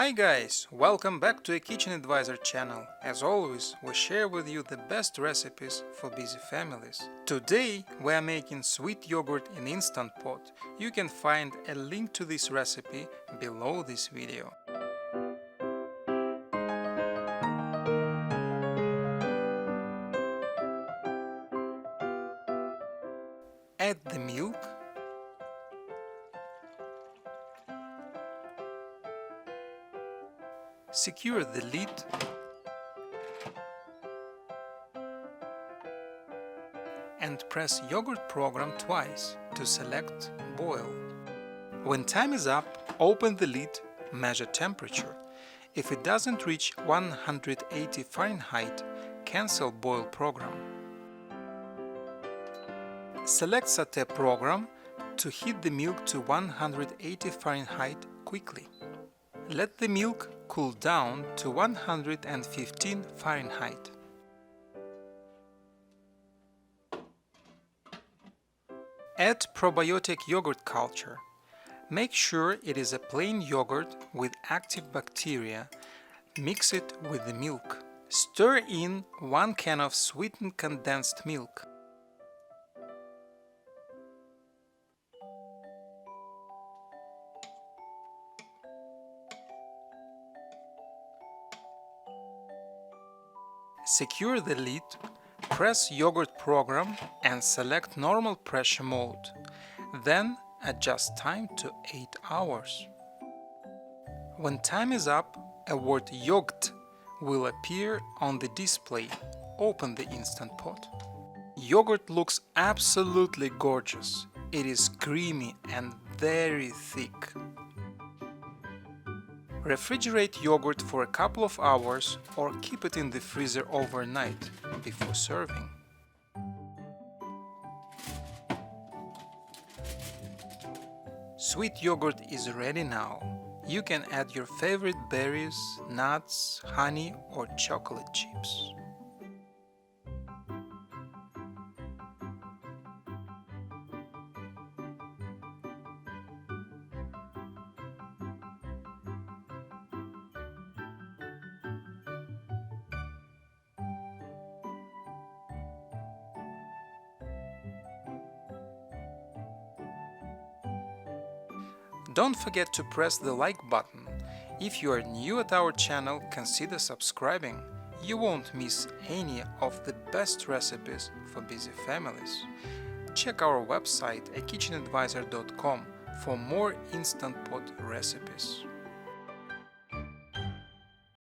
Hi guys, welcome back to a Kitchen Advisor channel. As always, we share with you the best recipes for busy families. Today we are making sweet yogurt in Instapot. You can find a link to this recipe below this video. Add the milk, secure the lid, and press Yogurt Program twice to select Boil. When time is up, open the lid, measure temperature. If it doesn't reach 180 Fahrenheit, cancel Boil program. Select Sauté program to heat the milk to 180 Fahrenheit quickly. Let the milk cool down to 115 Fahrenheit. Add probiotic yogurt culture. Make sure it is a plain yogurt with active bacteria. Mix it with the milk. Stir in 1 can of sweetened condensed milk. Secure the lid, press Yogurt Program and select normal pressure mode. Then adjust time to 8 hours. When time is up, a word Yogurt will appear on the display. Open the Instapot. Yogurt looks absolutely gorgeous. It is creamy and very thick. Refrigerate yogurt for a couple of hours or keep it in the freezer overnight before serving. Sweet yogurt is ready now. You can add your favorite berries, nuts, honey or chocolate chips. Don't forget to press the like button. If you are new at our channel, consider subscribing. You won't miss any of the best recipes for busy families. Check our website at kitchenadvisor.com for more Instapot recipes.